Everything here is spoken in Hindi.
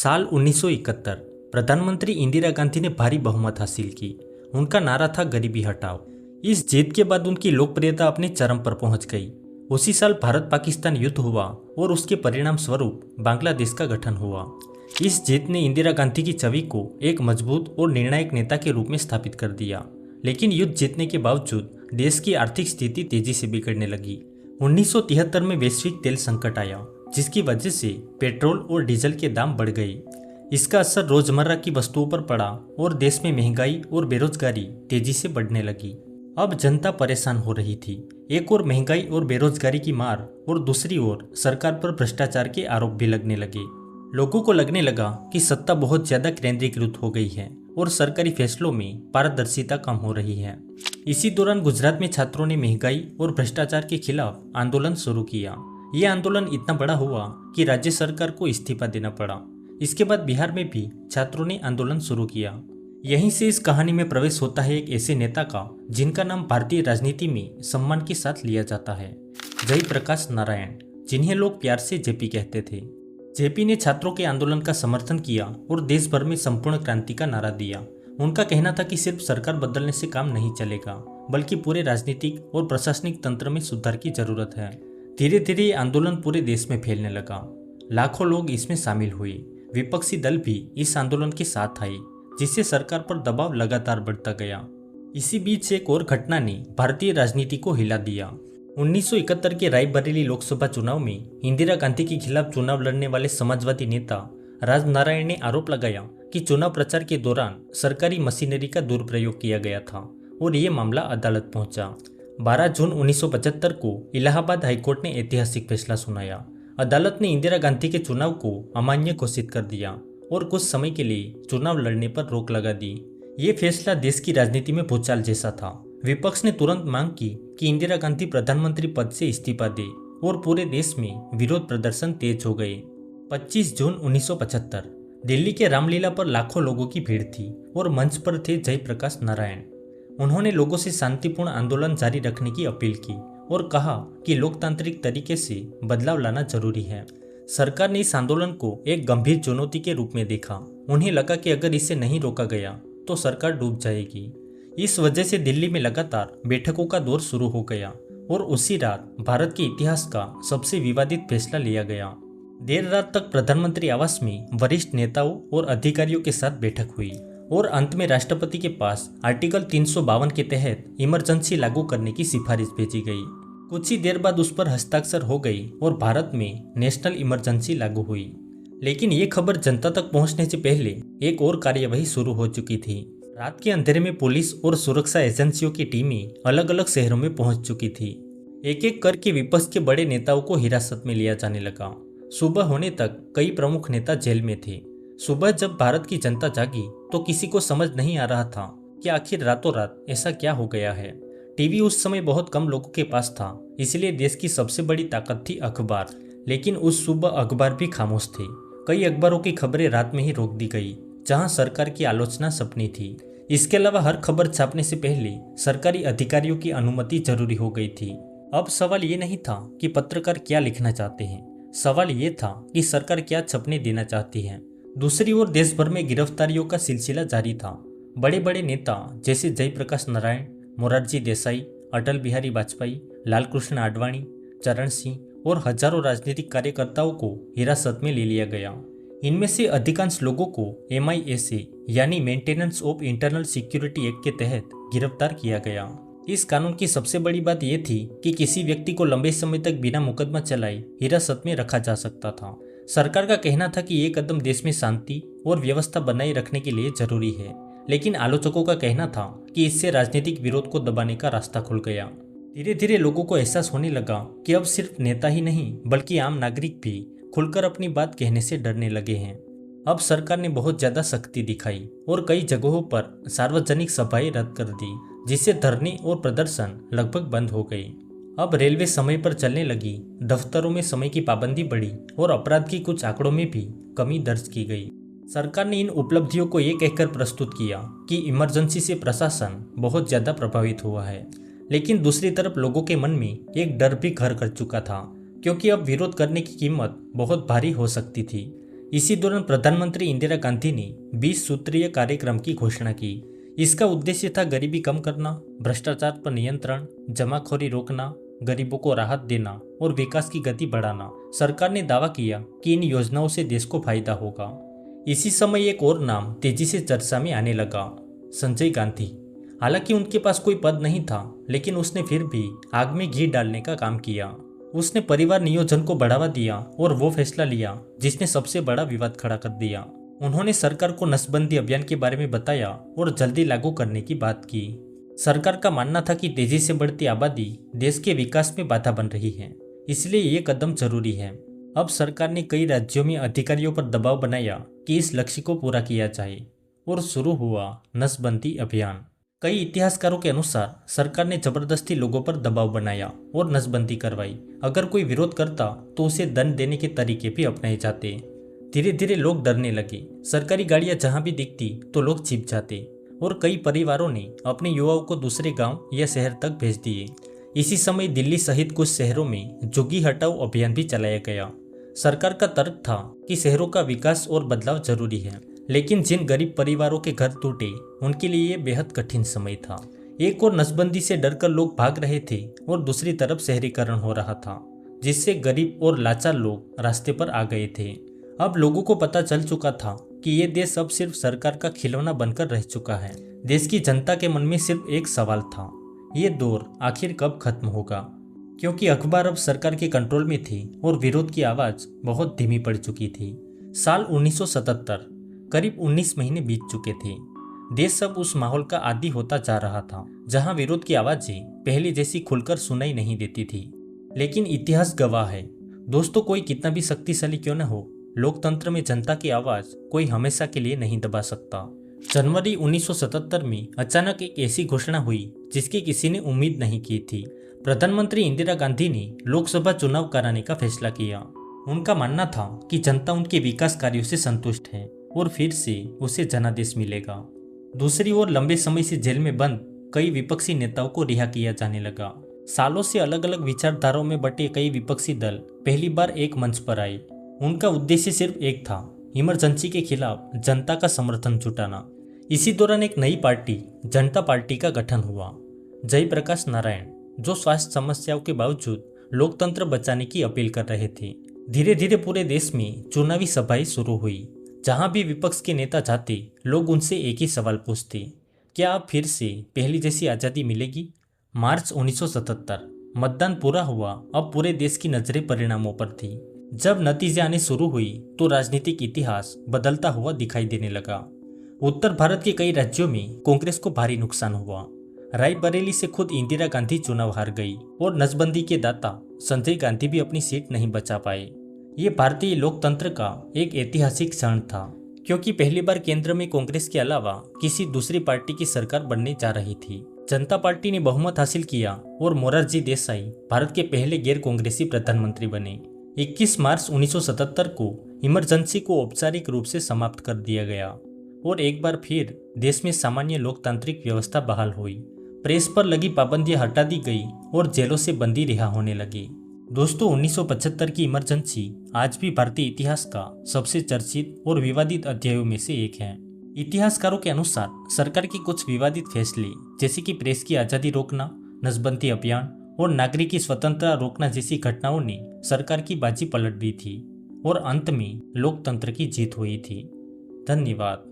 साल 1971 प्रधानमंत्री इंदिरा गांधी ने भारी बहुमत हासिल की। उनका नारा था गरीबी हटाओ। इस जीत के बाद उनकी लोकप्रियता अपने चरम पर पहुंच गई। उसी साल भारत पाकिस्तान युद्ध हुआ और उसके परिणाम स्वरूप बांग्लादेश का गठन हुआ। इस जीत ने इंदिरा गांधी की छवि को एक मजबूत और निर्णायक नेता के रूप में स्थापित कर दिया। लेकिन युद्ध जीतने के बावजूद देश की आर्थिक स्थिति तेजी से बिगड़ने लगी। 1973 में वैश्विक तेल संकट आया, जिसकी वजह से पेट्रोल और डीजल के दाम बढ़ गए। इसका असर रोजमर्रा की वस्तुओं पर पड़ा और देश में महंगाई और बेरोजगारी तेजी से बढ़ने लगी। अब जनता परेशान हो रही थी। एक ओर महंगाई और बेरोजगारी की मार और दूसरी ओर सरकार पर भ्रष्टाचार के आरोप भी लगने लगे। लोगों को लगने लगा कि सत्ता बहुत ज्यादा केंद्रीकृत हो गई है और सरकारी फैसलों में पारदर्शिता कम हो रही है। इसी दौरान गुजरात में छात्रों ने महंगाई और भ्रष्टाचार के खिलाफ आंदोलन शुरू किया। यह आंदोलन इतना बड़ा हुआ कि राज्य सरकार को इस्तीफा देना पड़ा। इसके बाद बिहार में भी छात्रों ने आंदोलन शुरू किया। यहीं से इस कहानी में प्रवेश होता है एक ऐसे नेता का जिनका नाम भारतीय राजनीति में सम्मान के साथ लिया जाता है, जयप्रकाश नारायण, जिन्हें लोग प्यार से जेपी कहते थे। जेपी ने छात्रों के आंदोलन का समर्थन किया और देश भर में संपूर्ण क्रांति का नारा दिया। उनका कहना था कि सिर्फ सरकार बदलने से काम नहीं चलेगा, बल्कि पूरे राजनीतिक और प्रशासनिक तंत्र में सुधार की जरूरत है। धीरे धीरे ये आंदोलन पूरे देश में फैलने लगा। लाखों लोग इसमें शामिल हुए। विपक्षी दल भी इस आंदोलन के साथ आए, जिससे सरकार पर दबाव लगातार बढ़ता गया। इसी बीच एक और घटना ने भारतीय राजनीति को हिला दिया। 1971 के रायबरेली लोकसभा चुनाव में इंदिरा गांधी के खिलाफ चुनाव लड़ने वाले समाजवादी नेता राजनारायण ने आरोप लगाया कि चुनाव प्रचार के दौरान सरकारी मशीनरी का दुरुपयोग किया गया था और ये मामला अदालत पहुंचा। 12 जून 1975 को इलाहाबाद हाईकोर्ट ने ऐतिहासिक फैसला सुनाया। अदालत ने इंदिरा गांधी के चुनाव को अमान्य घोषित कर दिया और कुछ समय के लिए चुनाव लड़ने पर रोक लगा दी। ये फैसला देश की राजनीति में भूचाल जैसा था। विपक्ष ने तुरंत मांग की कि इंदिरा गांधी प्रधानमंत्री पद से इस्तीफा दे और पूरे देश में विरोध प्रदर्शन तेज हो गए। 25 जून 1975 दिल्ली के रामलीला पर लाखों लोगों की भीड़ थी और मंच पर थे जयप्रकाश नारायण। उन्होंने लोगों से शांतिपूर्ण आंदोलन जारी रखने की अपील की और कहा कि लोकतांत्रिक तरीके से बदलाव लाना जरूरी है। सरकार ने इस आंदोलन को एक गंभीर चुनौती के रूप में देखा। उन्हें लगा कि अगर इसे नहीं रोका गया तो सरकार डूब जाएगी। इस वजह से दिल्ली में लगातार बैठकों का दौर शुरू हो गया और उसी रात भारत के इतिहास का सबसे विवादित फैसला लिया गया। देर रात तक प्रधानमंत्री आवास में वरिष्ठ नेताओं और अधिकारियों के साथ बैठक हुई और अंत में राष्ट्रपति के पास आर्टिकल 352 के तहत इमरजेंसी लागू करने की सिफारिश भेजी गई। कुछ ही देर बाद उस पर हस्ताक्षर हो गई और भारत में नेशनल इमरजेंसी लागू हुई। लेकिन ये खबर जनता तक पहुंचने से पहले एक और कार्यवाही शुरू हो चुकी थी। रात के अंधेरे में पुलिस और सुरक्षा एजेंसियों की टीमें अलग अलग शहरों में पहुंच चुकी थी। एक एक करके विपक्ष के बड़े नेताओं को हिरासत में लिया जाने लगा। सुबह होने तक कई प्रमुख नेता जेल में थे। सुबह जब भारत की जनता जागी तो किसी को समझ नहीं आ रहा था कि आखिर रातों रात ऐसा क्या हो गया है। टीवी उस समय बहुत कम लोगों के पास था, इसलिए देश की सबसे बड़ी ताकत थी अखबार। लेकिन उस सुबह अखबार भी खामोश थे। कई अखबारों की खबरें रात में ही रोक दी गई, जहां सरकार की आलोचना सपनी थी। इसके अलावा हर खबर छापने से पहले सरकारी अधिकारियों की अनुमति जरूरी हो गई थी। अब सवाल ये नहीं था कि पत्रकार क्या लिखना चाहते हैं, सवाल ये था कि सरकार क्या छपने देना चाहती है। दूसरी ओर देश भर में गिरफ्तारियों का सिलसिला जारी था। बड़े बड़े नेता जैसे जयप्रकाश नारायण, मोरारजी देसाई, अटल बिहारी वाजपेयी, लालकृष्ण आडवाणी, चरण सिंह और हजारों राजनीतिक कार्यकर्ताओं को हिरासत में ले लिया गया। इनमें से अधिकांश लोगों को MIA यानी maintenance of internal security act के तहत गिरफ्तार किया गया। इस कानून की सबसे बड़ी बात यह थी कि किसी व्यक्ति को लंबे समय तक बिना मुकदमा चलाए हिरासत में रखा जा सकता था। सरकार का कहना था कि ये कदम देश में शांति और व्यवस्था बनाए रखने के लिए जरूरी है, लेकिन आलोचकों का कहना था कि इससे राजनीतिक विरोध को दबाने का रास्ता खुल गया। धीरे धीरे लोगों को एहसास होने लगा कि अब सिर्फ नेता ही नहीं बल्कि आम नागरिक भी खुलकर अपनी बात कहने से डरने लगे हैं। अब सरकार ने बहुत ज्यादा सख्ती दिखाई और कई जगहों पर सार्वजनिक सभाएं रद्द कर दी, जिससे धरने और प्रदर्शन लगभग बंद हो गई। अब रेलवे समय पर चलने लगी, दफ्तरों में समय की पाबंदी बढ़ी और अपराध की कुछ आंकड़ों में भी कमी दर्ज की गई। सरकार ने इन उपलब्धियों को ये कहकर प्रस्तुत किया कि इमरजेंसी से प्रशासन बहुत ज्यादा प्रभावित हुआ है। लेकिन दूसरी तरफ लोगों के मन में एक डर भी घर कर चुका था, क्योंकि अब विरोध करने की कीमत बहुत भारी हो सकती थी। इसी दौरान प्रधानमंत्री इंदिरा गांधी ने 20 सूत्रीय कार्यक्रम की घोषणा की। इसका उद्देश्य था गरीबी कम करना, भ्रष्टाचार पर नियंत्रण, जमाखोरी रोकना, गरीबों को राहत देना और विकास की गति बढ़ाना। सरकार ने दावा किया कि इन योजनाओं से देश को फायदा होगा। इसी समय एक और नाम तेजी से चर्चा में आने लगा, संजय गांधी। हालांकि उनके पास कोई पद नहीं था, लेकिन उसने फिर भी आग में घी डालने का काम किया। उसने परिवार नियोजन को बढ़ावा दिया और वो फैसला लिया जिसने सबसे बड़ा विवाद खड़ा कर दिया। उन्होंने सरकार को नसबंदी अभियान के बारे में बताया और जल्दी लागू करने की बात की। सरकार का मानना था कि तेजी से बढ़ती आबादी देश के विकास में बाधा बन रही है, इसलिए ये कदम जरूरी है। अब सरकार ने कई राज्यों में अधिकारियों पर दबाव बनाया कि इस लक्ष्य को पूरा किया जाए और शुरू हुआ नसबंदी अभियान। कई इतिहासकारों के अनुसार सरकार ने जबरदस्ती लोगों पर दबाव बनाया और नसबंदी करवाई। अगर कोई विरोध करता तो उसे दंड देने के तरीके भी अपनाए जाते। धीरे धीरे लोग डरने लगे। सरकारी गाड़ियां जहां भी दिखती तो लोग छिप जाते और कई परिवारों ने अपने युवाओं को दूसरे गांव या शहर तक भेज दिए। इसी समय दिल्ली सहित कुछ शहरों में झुग्गी हटाओ अभियान भी चलाया गया। सरकार का तर्क था कि शहरों का विकास और बदलाव जरूरी है, लेकिन जिन गरीब परिवारों के घर टूटे उनके लिए यह बेहद कठिन समय था। एक और नसबंदी से डरकर लोग भाग रहे थे और दूसरी तरफ शहरीकरण हो रहा था, जिससे गरीब और लाचार लोग रास्ते पर आ गए थे। अब लोगों को पता चल चुका था कि ये देश अब सिर्फ सरकार का खिलौना बनकर रह चुका है। देश की जनता के मन में सिर्फ एक सवाल था, ये दौर आखिर कब खत्म होगा? क्योंकि अखबार अब सरकार के कंट्रोल में थे और विरोध की आवाज बहुत धीमी पड़ चुकी थी। साल 1977, करीब 19 महीने बीत चुके थे। देश अब उस माहौल का आदी होता जा रहा था जहां विरोध की आवाजें पहले जैसी खुलकर सुनाई नहीं देती थी। लेकिन इतिहास गवाह है दोस्तों, कोई कितना भी शक्तिशाली क्यों न हो, लोकतंत्र में जनता की आवाज कोई हमेशा के लिए नहीं दबा सकता। जनवरी 1977 में अचानक एक ऐसी घोषणा हुई जिसकी किसी ने उम्मीद नहीं की थी। प्रधानमंत्री इंदिरा गांधी ने लोकसभा चुनाव कराने का फैसला किया। उनका मानना था कि जनता उनके विकास कार्यों से संतुष्ट है और फिर से उसे जनादेश मिलेगा। दूसरी ओर लंबे समय से जेल में बंद कई विपक्षी नेताओं को रिहा किया जाने लगा। सालों से अलग अलग विचारधाराओं में बटे कई विपक्षी दल पहली बार एक मंच पर आए। उनका उद्देश्य सिर्फ एक था, इमरजेंसी के खिलाफ जनता का समर्थन जुटाना। इसी दौरान एक नई पार्टी, जनता पार्टी का गठन हुआ। जयप्रकाश नारायण, जो स्वास्थ्य समस्याओं के बावजूद लोकतंत्र बचाने की अपील कर रहे थे। धीरे धीरे पूरे देश में चुनावी सभाएं शुरू हुई। जहां भी विपक्ष के नेता जाते, लोग उनसे एक ही सवाल पूछते, क्या अब फिर से पहली जैसी आज़ादी मिलेगी? मार्च 1977, मतदान पूरा हुआ। अब पूरे देश की नजरें परिणामों पर थी। जब नतीजे आने शुरू हुई तो राजनीतिक इतिहास बदलता हुआ दिखाई देने लगा। उत्तर भारत के कई राज्यों में कांग्रेस को भारी नुकसान हुआ। रायबरेली से खुद इंदिरा गांधी चुनाव हार गई और नसबंदी के दाता संजय गांधी भी अपनी सीट नहीं बचा पाए। ये भारतीय लोकतंत्र का एक ऐतिहासिक क्षण था, क्योंकि पहली बार केंद्र में कांग्रेस के अलावा किसी दूसरी पार्टी की सरकार बनने जा रही थी। जनता पार्टी ने बहुमत हासिल किया और मोरारजी देसाई भारत के पहले गैर कांग्रेसी प्रधानमंत्री बने। 21 मार्च 1977 को इमरजेंसी को औपचारिक रूप से समाप्त कर दिया गया और एक बार फिर देश में सामान्य लोकतांत्रिक व्यवस्था बहाल हुई। प्रेस पर लगी पाबंदियां हटा दी गई और जेलों से बंदी रिहा होने लगी। दोस्तों, 1975 की इमरजेंसी आज भी भारतीय इतिहास का सबसे चर्चित और विवादित अध्यायों में से एक है। इतिहासकारों के अनुसार सरकार के कुछ विवादित फैसले, जैसे कि प्रेस की आज़ादी रोकना, नसबंदी अभियान और नागरिक स्वतंत्रता रोकना जैसी घटनाओं ने सरकार की बाजी पलट दी थी और अंत में लोकतंत्र की जीत हुई थी। धन्यवाद।